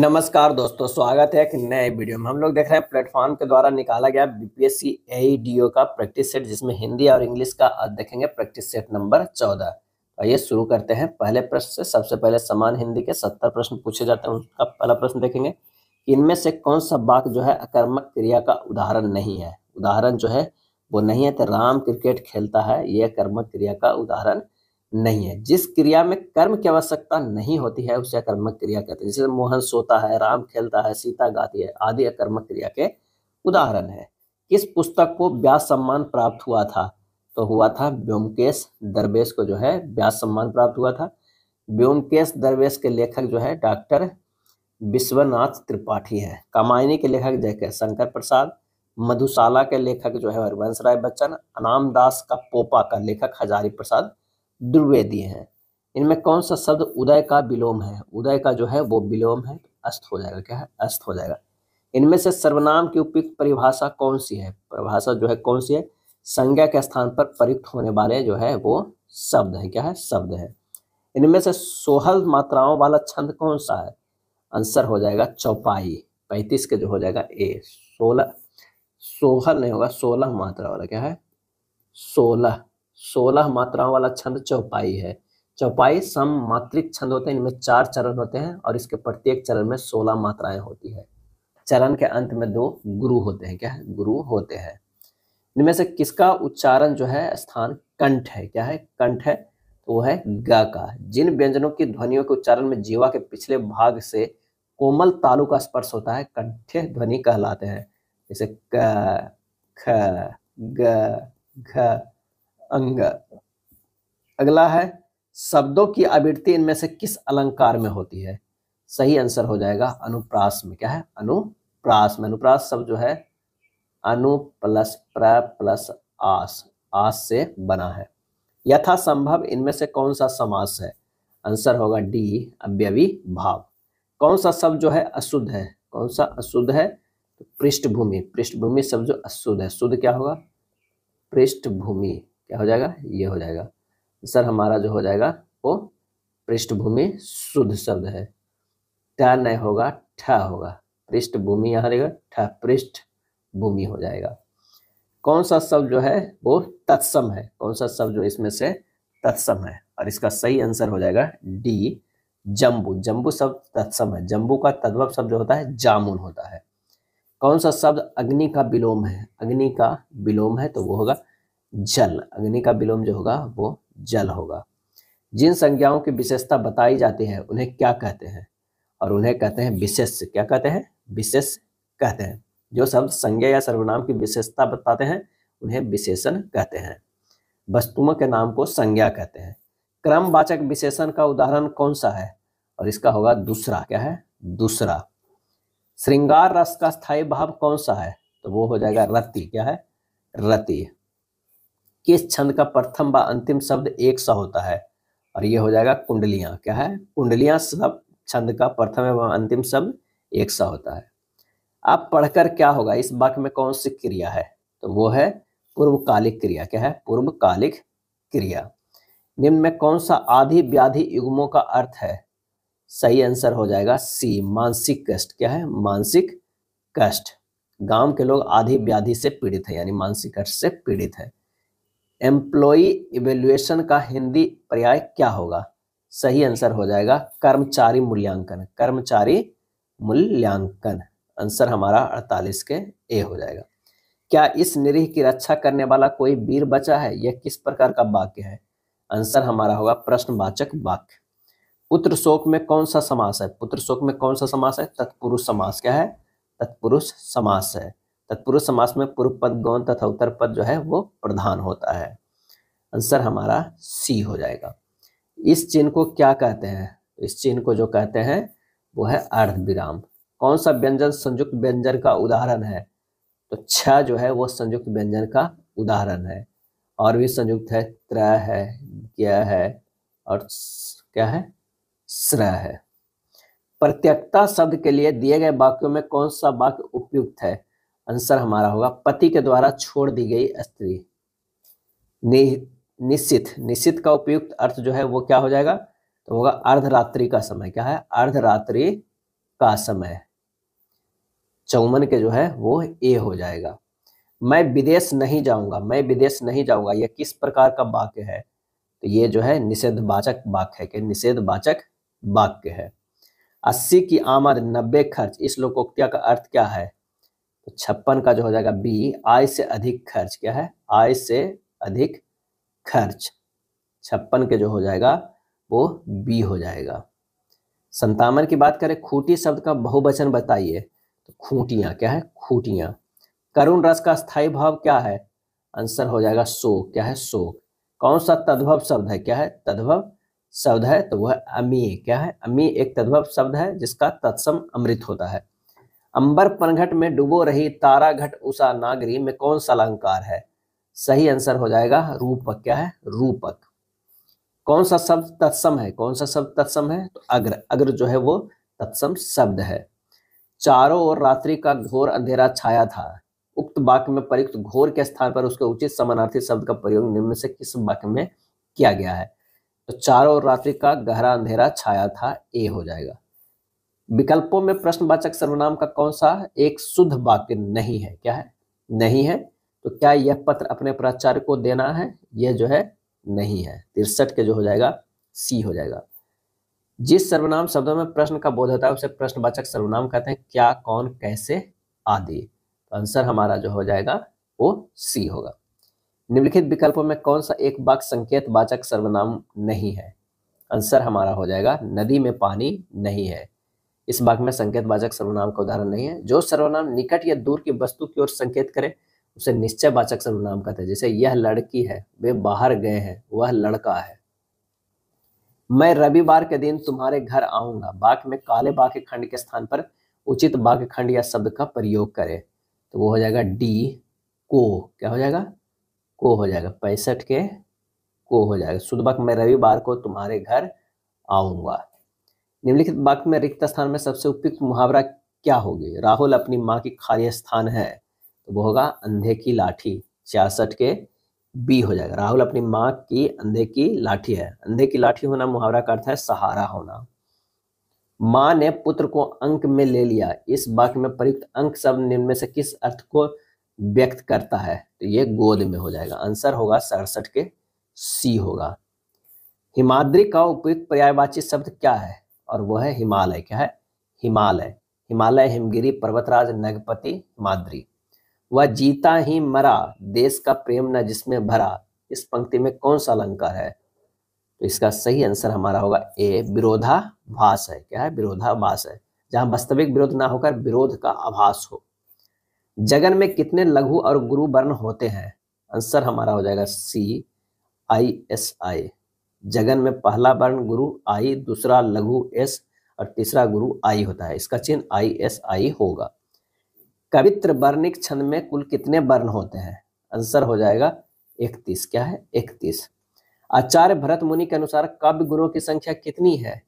नमस्कार दोस्तों, स्वागत है एक नए वीडियो में। हम लोग देख रहे हैं प्लेटफॉर्म के द्वारा निकाला गया बीपीएससी एईडीओ का प्रैक्टिस सेट, जिसमें हिंदी और इंग्लिश का आज देखेंगे प्रैक्टिस सेट नंबर 14। आइए शुरू करते हैं पहले प्रश्न से। सबसे पहले समान हिंदी के 70 प्रश्न पूछे जाते हैं, उसका पहला प्रश्न देखेंगे। इनमें से कौन सा वाक्य जो है अकर्मक क्रिया का उदाहरण नहीं है? उदाहरण जो है वो नहीं है। तो राम क्रिकेट खेलता है, यह कर्मक क्रिया का उदाहरण नहीं है। जिस क्रिया में कर्म की आवश्यकता नहीं होती है उसे अकर्मक क्रिया कहते हैं। जैसे मोहन सोता है, राम खेलता है, सीता गाती है आदि अकर्मक क्रिया के उदाहरण है। किस पुस्तक को व्यास सम्मान प्राप्त हुआ था? तो हुआ था ब्योमकेश दरवेश को जो है व्यास सम्मान प्राप्त हुआ था। ब्योमकेश दरवेश के लेखक जो है डॉक्टर विश्वनाथ त्रिपाठी है। कामायनी के लेखक जय शंकर प्रसाद। मधुशाला के लेखक जो है हरिवंश राय बच्चन। अनाम दास का पोपा का लेखक हजारी प्रसाद द्विवेदी हैं। इनमें कौन सा शब्द उदय का विलोम है? उदय का जो है वो विलोम है, अस्त हो जाएगा। क्या है? अस्त हो जाएगा। इनमें से सर्वनाम की उपयुक्त परिभाषा कौन सी है? परिभाषा जो है कौन सी है? संज्ञा के स्थान पर प्रयुक्त होने वाले जो है वो शब्द है। क्या है? शब्द है। इनमें से सोहल मात्राओं वाला छंद कौन सा है? आंसर हो जाएगा चौपाई। 35 के जो हो जाएगा ए। 16 सोहल नहीं होगा, 16 मात्रा वाला। क्या है? 16 मात्राओं वाला छंद चौपाई है। चौपाई सममात्रिक छंद होते हैं। इनमें 4 चरण होते हैं और इसके प्रत्येक चरण में 16 मात्राएं होती है। चरण के अंत में 2 गुरु होते हैं। क्या है? गुरु होते हैं। इनमें से किसका उच्चारण जो है स्थान कंठ है? क्या है? कंठ है, तो वो है ग का। जिन व्यंजनों की ध्वनियों के उच्चारण में जीवा के पिछले भाग से कोमल तालु का स्पर्श होता है कंठ्य ध्वनि कहलाते हैं। जैसे क, ख, ग, घ, अंग। अगला है शब्दों की आवृत्ति इनमें से किस अलंकार में होती है? सही आंसर हो जाएगा अनुप्रास में। क्या है? अनुप्रास में। अनुप्रास शब्द जो है अनु प्लस प्र प्लस आस, आस से बना है। यथासंभव इनमें से कौन सा समास है? आंसर होगा डी अव्ययी भाव। कौन सा शब्द जो है अशुद्ध है? कौन सा अशुद्ध है? तो पृष्ठभूमि। पृष्ठभूमि शब्द जो अशुद्ध है, शुद्ध क्या होगा? पृष्ठभूमि। क्या हो जाएगा? ये हो जाएगा। सर हमारा जो हो जाएगा वो पृष्ठभूमि शुद्ध शब्द है। ट नहीं होगा, ठ होगा। पृष्ठभूमि यहाँ रहेगा, ठ पृष्ठभूमि हो जाएगा। कौन सा शब्द जो है वो तत्सम है? कौन सा शब्द जो इसमें से तत्सम है? और इसका सही आंसर हो जाएगा डी जम्बू। जम्बू शब्द तत्सम है। जम्बू का तद्भव शब्द जो होता है जामुन होता है। कौन सा शब्द अग्नि का विलोम है? अग्नि का विलोम है तो वो होगा जल। अग्नि का विलोम जो होगा वो जल होगा। जिन संज्ञाओं की विशेषता बताई जाती है उन्हें क्या कहते हैं? और उन्हें कहते हैं विशेष। क्या कहते हैं? विशेष कहते हैं। जो शब्द संज्ञा या सर्वनाम की विशेषता बताते हैं उन्हें विशेषण कहते हैं। वस्तुओं के नाम को संज्ञा कहते हैं। क्रमवाचक विशेषण का उदाहरण कौन सा है? और इसका होगा दूसरा। क्या है? दूसरा। श्रृंगार रस का स्थायी भाव कौन सा है? तो वो हो जाएगा रति। क्या है? रति। किस छंद का प्रथम व अंतिम शब्द एक सा होता है? और ये हो जाएगा कुंडलियां। क्या है? कुंडलियां सब छंद का प्रथम एवं अंतिम शब्द एक सा होता है। आप पढ़कर क्या होगा इस वाक्य में कौन सी क्रिया है? तो वो है पूर्वकालिक क्रिया। क्या है? पूर्वकालिक क्रिया। निम्न में कौन सा आदि व्याधि युग्मों का अर्थ है? सही आंसर हो जाएगा सी मानसिक कष्ट। क्या है? मानसिक कष्ट। गांव के लोग आदि व्याधि से पीड़ित है, यानी मानसिक कष्ट से पीड़ित है। एम्प्लॉई इवेल्युएशन का हिंदी पर्याय क्या होगा? सही आंसर हो जाएगा कर्मचारी मूल्यांकन। कर्मचारी मूल्यांकन। आंसर हमारा 48 के ए हो जाएगा। क्या इस निरीह की रक्षा करने वाला कोई वीर बचा है? यह किस प्रकार का वाक्य है? आंसर हमारा होगा प्रश्नवाचक वाक्य। पुत्र शोक में कौन सा समास है? पुत्र शोक में कौन सा समास है? तत्पुरुष समास। क्या है? तत्पुरुष समास है। तत्पुरुष समास में पूर्व पद गौण तथा उत्तर पद जो है वो प्रधान होता है। आंसर हमारा सी हो जाएगा। इस चिन्ह को क्या कहते हैं? इस चिन्ह को जो कहते हैं वो है अर्ध विराम। कौन सा व्यंजन संयुक्त व्यंजन का उदाहरण है? तो छ जो है वो संयुक्त व्यंजन का उदाहरण है। और भी संयुक्त है, त्र है, ज्ञ है और क्या है? स्र है। प्रत्यक्षता शब्द के लिए दिए गए वाक्यों में कौन सा वाक्य उपयुक्त है? आंसर हमारा होगा पति के द्वारा छोड़ दी गई स्त्री। निश्चित। निश्चित का उपयुक्त अर्थ जो है वो क्या हो जाएगा? तो होगा अर्धरात्रि का समय। क्या है? अर्धरात्रि का समय, चौमन के जो है वो ए हो जाएगा। मैं विदेश नहीं जाऊंगा, मैं विदेश नहीं जाऊंगा, यह किस प्रकार का वाक्य है? तो ये जो है निषेधवाचक वाक्य है कि निषेधवाचक वाक्य है। 80 की आमद 90 खर्च, इस लोकोक्तिया का अर्थ क्या है? तो 56 का जो हो जाएगा बी, आय से अधिक खर्च, क्या है? आय से अधिक खर्च, 56 के जो हो जाएगा वो बी हो जाएगा। 57 की बात करें, खूंटी शब्द का बहुवचन बताइए, तो खूंटियां, क्या है? खूंटियां। करुण रस का स्थायी भाव क्या है? आंसर हो जाएगा शोक, क्या है? शोक। कौन सा तद्भव शब्द है? क्या है? तद्भव शब्द है, तो वह अमी, क्या है? अमी एक तद्भव शब्द है जिसका तत्सम अमृत होता है। अंबर पनघट में डूबो रही तारा घट उषा नागरी में कौन सा अलंकार है? सही आंसर हो जाएगा रूपक, क्या है? रूपक। कौन सा शब्द तत्सम है? कौन सा शब्द तत्सम है? तो अग्र, अग्र जो है वो तत्सम शब्द है। चारों ओर रात्रि का घोर अंधेरा छाया था, उक्त वाक्य में प्रयुक्त घोर के स्थान पर उसके उचित समानार्थी शब्द का प्रयोग निम्न से किस वाक्य में किया गया है? तो चारों ओर रात्रि का गहरा अंधेरा छाया था, ए हो जाएगा। विकल्पों में प्रश्नवाचक सर्वनाम का कौन सा एक शुद्ध वाक्य नहीं है? क्या है? नहीं है। तो क्या यह पत्र अपने प्राचार्य को देना है? यह जो है नहीं है। 63 के जो हो जाएगा सी हो जाएगा। जिस सर्वनाम शब्दों में प्रश्न का बोध होता है उसे प्रश्नवाचक सर्वनाम कहते हैं, क्या, कौन, कैसे आदि। तो आंसर हमारा जो हो जाएगा वो सी होगा। निम्नलिखित विकल्पों में कौन सा एक वाक्य संकेत वाचक सर्वनाम नहीं है? आंसर हमारा हो जाएगा नदी में पानी नहीं है। इस वाक्य में संकेत वाचक सर्वनाम का उदाहरण नहीं है। जो सर्वनाम निकट या दूर की वस्तु की ओर संकेत करे उसे निश्चय वाचक सर्वनाम कहते हैं। जैसे यह लड़की है, वे बाहर गए हैं, वह लड़का है। मैं रविवार के दिन तुम्हारे घर आऊंगा, वाक्य में काले वाक्य खंड के स्थान पर उचित वाक्य खंड या शब्द का प्रयोग करें, तो वो हो जाएगा डी, को। क्या हो जाएगा? को हो जाएगा। 65 के को हो जाएगा। शुद्ध वाक्य मैं रविवार को तुम्हारे घर आऊंगा। निम्नलिखित वाक्य में रिक्त स्थान में सबसे उपयुक्त मुहावरा क्या होगी? राहुल अपनी माँ की खाली स्थान है, तो वो होगा अंधे की लाठी। 66 के बी हो जाएगा। राहुल अपनी माँ की अंधे की लाठी है। अंधे की लाठी होना मुहावरा का अर्थ है सहारा होना। माँ ने पुत्र को अंक में ले लिया, इस वाक्य में प्रयुक्त अंक शब्द निम्न में से किस अर्थ को व्यक्त करता है? तो ये गोद में हो जाएगा। आंसर होगा 67 के सी होगा। हिमाद्री का उपयुक्त पर्यायवाची शब्द क्या है? और वो है हिमालय। क्या है? हिमालय। हिमालय, हिमगिरी, पर्वतराज, नगपति, हिमाद्री। वह जीता ही मरा, देश का प्रेम न जिसमें भरा, इस पंक्ति में कौन सा अलंकार है? तो इसका सही आंसर हमारा होगा ए, विरोधाभास है। क्या है? विरोधाभास है, जहां वास्तविक विरोध ना होकर विरोध का आभास हो। जगन में कितने लघु और गुरु वर्ण होते हैं? आंसर हमारा हो जाएगा सी, ISI। जगन में पहला वर्ण गुरु आई, दूसरा लघु एस और तीसरा गुरु आई होता है। इसका चिन्ह ISI होगा। कवित्र वर्णिक छंद में कुल कितने वर्ण होते हैं? आंसर हो जाएगा 31। क्या है? 31। आचार्य भरत मुनि के अनुसार काव्य गुणों की संख्या कितनी है?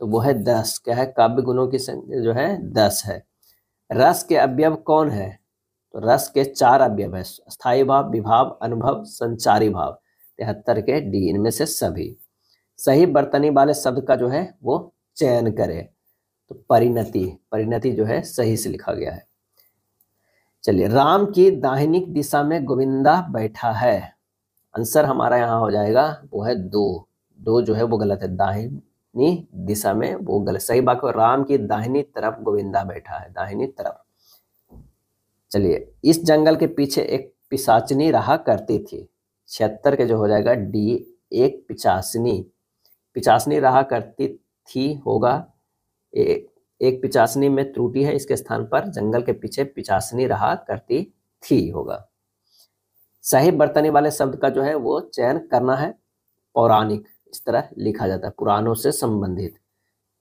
तो वो है 10। क्या है? काव्य गुणों की संख्या जो है 10 है। रस के अवयव कौन है? तो रस के 4 अवयव है, स्थायी भाव, विभाव, अनुभव, संचारी भाव। 73 के डी, इनमें से सभी। सही बर्तनी वाले शब्द का जो है वो चयन करें, तो परिणति, परिणति जो है सही से लिखा गया है। चलिए, राम की दाहिनी दिशा में गोविंदा बैठा है, आंसर हमारा यहाँ हो जाएगा वो है 2। 2 जो है वो गलत है, दाहिनी दिशा में वो गलत। सही बात है, राम की दाहिनी तरफ गोविंदा बैठा है, दाहिनी तरफ। चलिए, इस जंगल के पीछे एक पिशाचनी रहा करती थी। 76 के जो हो जाएगा डी, एक पिचासनी। पिचासनी रहा करती थी होगा, एक पिचासनी में त्रुटि है, इसके स्थान पर जंगल के पीछे पिचासनी रहा करती थी होगा। सही बर्तनी वाले शब्द का जो है वो चयन करना है। पौराणिक, इस तरह लिखा जाता है, पुराणों से संबंधित।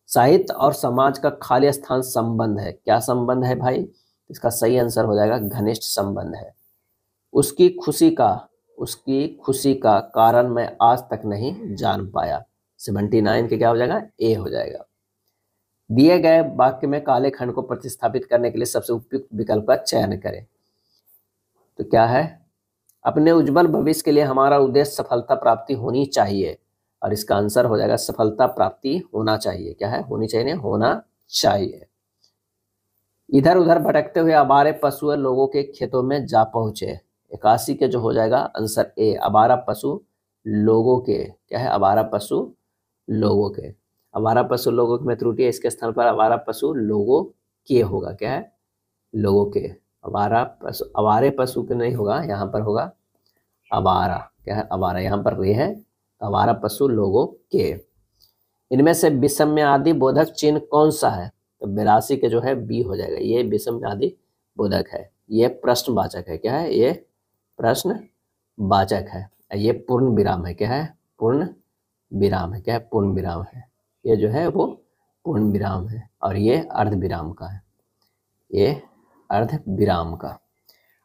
साहित्य और समाज का खाली स्थान संबंध है, क्या संबंध है भाई? इसका सही आंसर हो जाएगा घनिष्ठ संबंध है। उसकी खुशी का कारण मैं आज तक नहीं जान पाया। 79 के क्या हो जाएगा? ए हो जाएगा। दिए गए वाक्य में काले खंड को प्रतिस्थापित करने के लिए सबसे उपयुक्त विकल्प का चयन करें, तो क्या है? अपने उज्जवल भविष्य के लिए हमारा उद्देश्य सफलता प्राप्ति होनी चाहिए, और इसका आंसर हो जाएगा सफलता प्राप्ति होना चाहिए। क्या है? होनी चाहिए, नहीं होना चाहिए। इधर उधर भटकते हुए आवारे पशु लोगों के खेतों में जा पहुंचे। 81 के जो हो जाएगा आंसर ए, आवारा पशु लोगों के, क्या है, आवारा पशु लोगों के। आवारा पशु लोगों में त्रुटि है, इसके स्थान पर आवारा पशु लोगों के होगा, क्या है, लोगों के। आवारा पशु, आवारे पशु के नहीं होगा, यहाँ पर होगा आवारा, क्या है, आवारा, यहाँ पर रे है, आवारा पशु लोगों के। इनमें से विषम्यादि बोधक चिन्ह कौन सा है? तो 82 के जो है बी हो जाएगा, ये विषम्यादि बोधक है, ये प्रश्नवाचक है, क्या है, ये प्रश्नवाचक है। ये पूर्ण विराम है, क्या है, पूर्ण विराम है, क्या है, पूर्ण विराम है। ये जो है वो पूर्ण विराम है और ये अर्ध विराम का है, ये अर्ध विराम का।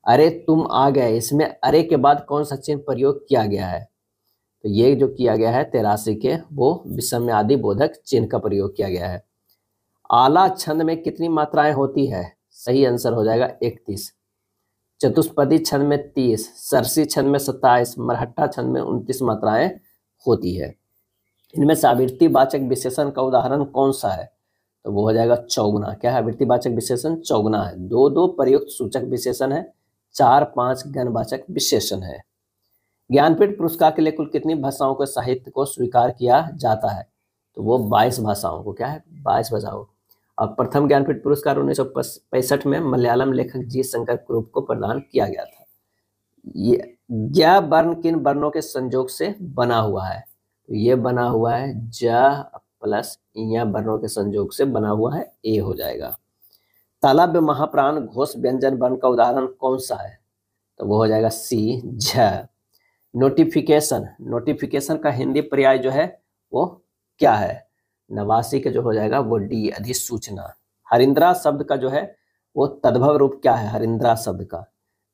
अरे तुम आ गए, इसमें अरे के बाद कौन सा चिन्ह प्रयोग किया गया है? तो ये जो किया गया है 83 के, वो विषम्यादि बोधक चिन्ह का प्रयोग किया गया है। आला छंद में कितनी मात्राएं होती है? सही आंसर हो जाएगा 31। चतुष्पदी छंद में 30, सरसी छंद में 27, मरहट्टा छंद में 29 मात्राएं होती है। इनमें से आवृत्तिवाचक विशेषण का उदाहरण कौन सा है? तो वो हो जाएगा चौगुना, क्या है, आवृत्तिवाचक विशेषण चौगुना है। 2 प्रयुक्त सूचक विशेषण है, 4-5 गणवाचक विशेषण है। ज्ञानपीठ पुरस्कार के लिए कुल कितनी भाषाओं के साहित्य को स्वीकार किया जाता है? तो वो 22 भाषाओं को, क्या है, 22 भाषाओं। और प्रथम ज्ञानपीठ पुरस्कार 1965 में मलयालम लेखक जी शंकर कुरुप को प्रदान किया गया था। ये ज वर्ण किन वर्णों के संयोग से बना हुआ है? तो ये बना हुआ है ज प्लस य वर्णों के संयोग से बना हुआ है, ए हो जाएगा। तालव्य महाप्राण घोष व्यंजन वर्ण का उदाहरण कौन सा है? तो वो हो जाएगा सी, झ। नोटिफिकेशन, नोटिफिकेशन का हिंदी पर्याय जो है वो क्या है? 89 के जो हो जाएगा वो डी, अधिसूचना। हरिंद्रा शब्द का जो है वो तद्भव रूप क्या है हरिंद्रा शब्द का?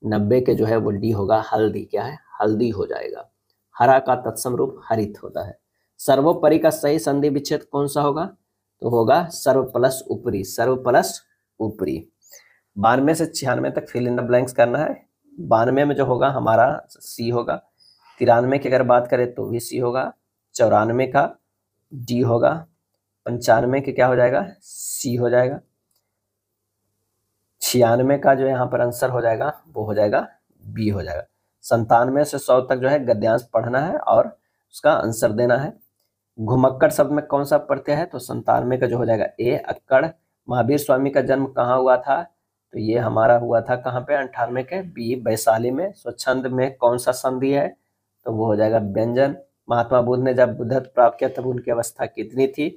90 के जो है वो डी होगा, हल्दी, क्या है, हल्दी हो जाएगा। हरा का तत्सम रूप हरित होता है। सर्वोपरि का सही संधि विच्छेद कौन सा होगा? तो होगा सर्व प्लस ऊपरी, सर्व प्लस ऊपरी। 92 से 96 तक फिल इन द ब्लैंक्स करना है। 92 में जो होगा हमारा सी होगा। 93 की अगर बात करें तो भी सी होगा। 94 का डी होगा। 95 के क्या हो जाएगा? सी हो जाएगा। 96 का जो यहाँ पर आंसर हो जाएगा वो हो जाएगा बी हो जाएगा। 97 से 100 तक जो है गद्यांश पढ़ना है और उसका आंसर देना है। घुमक्कड़ शब्द में कौन सा प्रत्यय है? तो 97 का जो हो जाएगा ए, अक्कड़। महावीर स्वामी का जन्म कहाँ हुआ था? तो ये हमारा हुआ था कहाँ पे? 98 के बी, वैशाली में। स्वच्छंद में कौन सा संधि है? तो वो हो जाएगा व्यंजन। महात्मा बुद्ध ने जब बुद्धत्व प्राप्त किया तब उनकी अवस्था कितनी थी?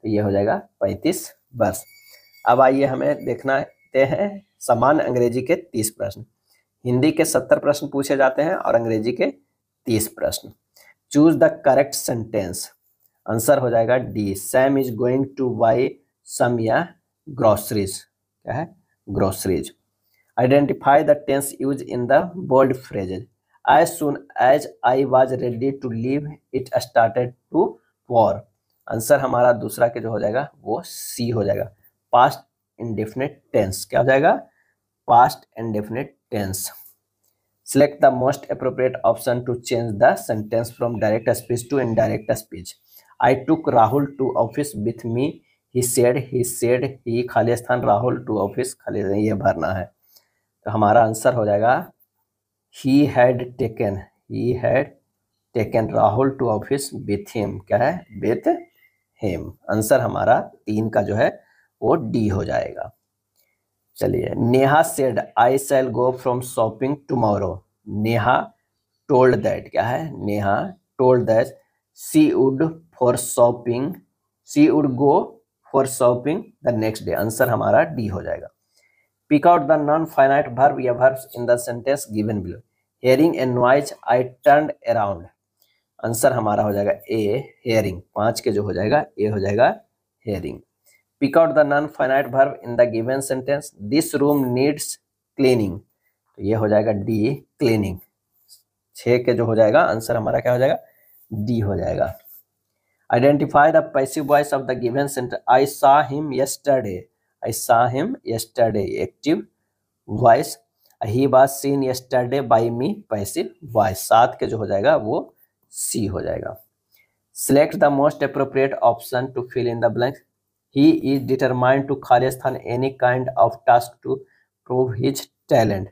तो ये हो जाएगा 35 वर्ष। अब आइए हमें देखना हैं समान अंग्रेजी के 30 प्रश्न। हिंदी के 70 प्रश्न पूछे जाते हैं और अंग्रेजी के 30 प्रश्न। Choose the correct sentence. Answer हो जाएगा D, Sam is going to buy some या ग्रोसरीज, क्या है, groceries. Identify the tense used in the bold phrases. As soon as I was ready to leave it started to war. Answer हमारा दूसरा के जो हो जाएगा वो सी हो जाएगा। पास्ट इंडेफिनिट टेंस, क्या हो जाएगा? Past indefinite tense. Select the most appropriate option to change the sentence from direct speech to indirect speech. I took Rahul to office with me. He said he खाली स्थान Rahul to office खाली, ये भरना है। तो हमारा आंसर हो जाएगा he had taken Rahul to office with him, क्या है, with him। आंसर हमारा 3 का जो है वो डी हो जाएगा। चलिए, Neha said I shall go from shopping tomorrow. Neha told that, क्या है, Neha told that she would go for shopping the next day. Answer हमारा डी हो जाएगा। Pick out the non finite verb या verbs in the sentence given below. Hearing a noise I turned around. Answer हमारा हो जाएगा ए, hearing. 5 के जो हो जाएगा ए हो जाएगा hearing. Pick out the non-finite verb in the given sentence. This room needs cleaning. तो ये हो जाएगा डी, cleaning। 6 के जो हो जाएगा आंसर हमारा क्या हो जाएगा? डी हो जाएगा। Identify the passive voice of the given sentence. I saw him yesterday. I saw him yesterday. Active voice. He was seen yesterday by me. Passive voice। 7 के जो हो जाएगा वो सी हो जाएगा। Select the most appropriate option to fill in the blank. He is determined to खालिस्तान any kind of task to prove his talent.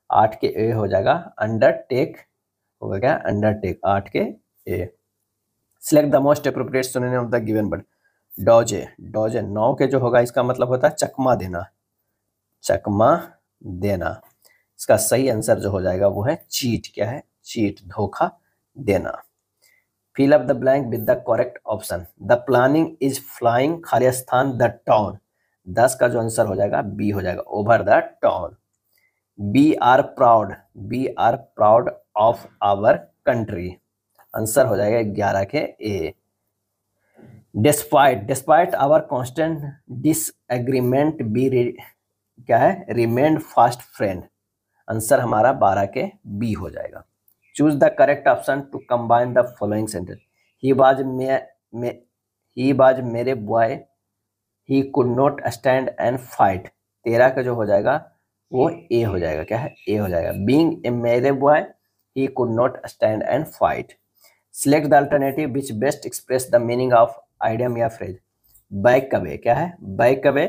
8 के ए हो जाएगा अंडरटेक, हो गया अंडरटेक 8 के A. Select the most appropriate synonym of the given word. Dodge, dodge 9 के जो होगा इसका मतलब होता है चकमा देना, चकमा देना। इसका सही आंसर जो हो जाएगा वो है चीट। क्या है? चीट, धोखा देना। Fill up the blank with the correct option. The planning is flying खालिस्तान द टाउन। 10 का जो आंसर हो जाएगा बी हो जाएगा, over the town. We are proud, we are proud of our country. Answer हो जाएगा 11 के A. Despite, despite our constant disagreement B क्या है? Remain fast friend. आंसर हमारा 12 के बी हो जाएगा। Choose the correct option to combine the following sentence. He was mere boy, he could not stand and fight. 13 का जो हो जाएगा वो ए हो जाएगा। क्या है? ए हो जाएगा। बीइंग ए मेरे boy, he could not stand and fight. Select the alternative which best express the meaning of idiom या फ्रेज। बैक अवे, क्या है? बैक अवे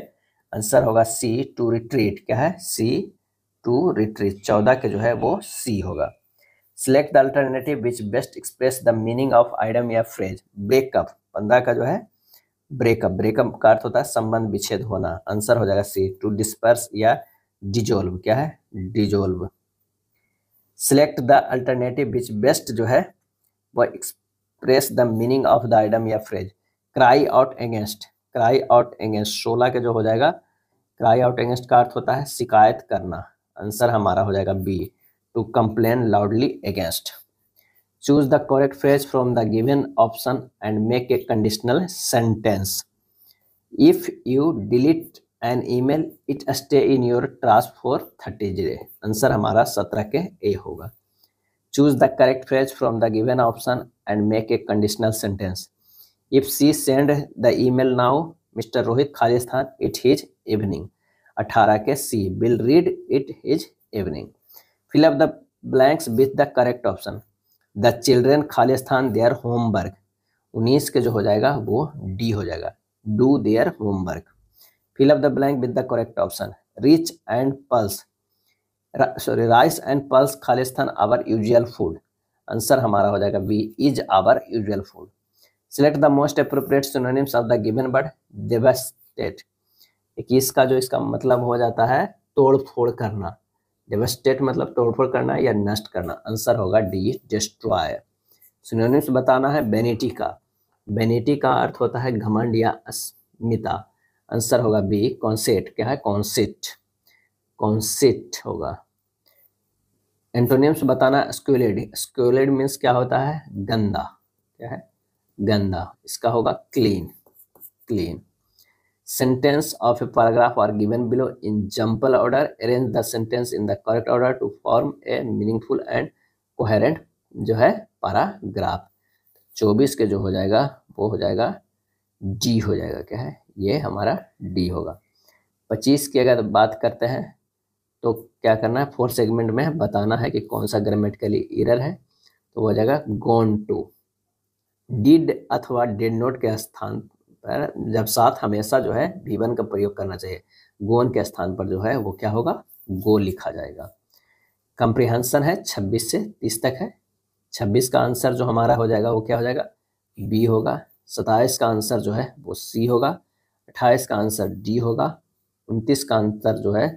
आंसर होगा सी, टू रिट्रीट। क्या है? सी, टू रिट्रीट। 14 के जो है वो सी होगा। Select the alternative which best express the meaning of idiom या फ्रेज। ब्रेकअप, 15 का जो है ब्रेकअप, ब्रेकअप का अर्थ होता है संबंध विच्छेद होना। आंसर हो जाएगा सी, टू डिस्पर्स या डिजोल्व। क्या है? Dissolve. Select the alternative which best जो है वो express the meaning of the item या phrase. Cry out against, cry out against 16 के जो हो जाएगा, क्राई आउट अगेंस्ट का अर्थ होता है शिकायत करना। आंसर हमारा हो जाएगा B, to complain loudly against. Choose the correct phrase from the given option and make a conditional sentence. If you delete an email it stay in your trash for 30 days. Answer हमारा 17 के ए होगा। Choose the correct phrase from the given option and make a conditional sentence. If she send the email now, Mr. Rohit Khalistan it his evening. 18 के C, will read it his evening. Fill up the blanks with the correct option. The children Khalistan their homework. 19 के जो हो जाएगा वो D हो जाएगा, do their homework. Fill up the blank with the correct option. Rich and pulse. Rice and pulse खालिस्तान our usual food. Answer हमारा हो जाएगा B, is our usual food. Select the most appropriate synonyms of the given word. Devastate, 21 का जो इसका मतलब हो जाता है तोड़ फोड़ करना। डेवास्टेट मतलब तोड़ फोड़ करना या नष्ट करना। आंसर होगा डी, डिस्ट्रॉय। सिनोनिम्स बताना है वेनिटी का। वेनिटी का अर्थ होता है घमंड या अस्मिता। आंसर होगा बी, कॉन्सेट। क्या है? कॉन्सेट, कॉन्सेट होगा। एंटोनिम्स बताना स्क्यूलेड। स्क्यूलेड मीन्स क्या होता है? गंदा। क्या है? गंदा। इसका होगा clean, clean. Sentence of a paragraph are given below in jumbled order. Arrange the sentence in the correct order to form a meaningful and coherent जो है पैराग्राफ। 24 के जो हो जाएगा वो हो जाएगा डी हो जाएगा। क्या है? ये हमारा डी होगा। 25 की अगर बात करते हैं तो क्या करना है? 4 सेगमेंट में बताना है कि कौन सा ग्रामेटिकली एरर है। तो हो जाएगा गोन टू। डिड अथवा डिड नॉट के स्थान पर जब साथ हमेशा जो है V1 का प्रयोग करना चाहिए। गोन के स्थान पर जो है वो क्या होगा? गो लिखा जाएगा। कंप्रिहेंशन है 26 से 30 तक है। 26 का आंसर जो हमारा हो जाएगा वो क्या हो जाएगा? बी होगा। 27 का आंसर जो है वो सी होगा। 28 का आंसर डी होगा। 29 का आंसर जो है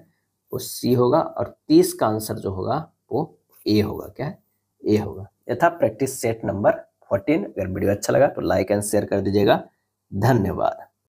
वो सी होगा और 30 का आंसर जो होगा वो ए होगा। क्या है? ए होगा। यह था प्रैक्टिस सेट नंबर 14। अगर वीडियो अच्छा लगा तो लाइक एंड शेयर कर दीजिएगा। धन्यवाद।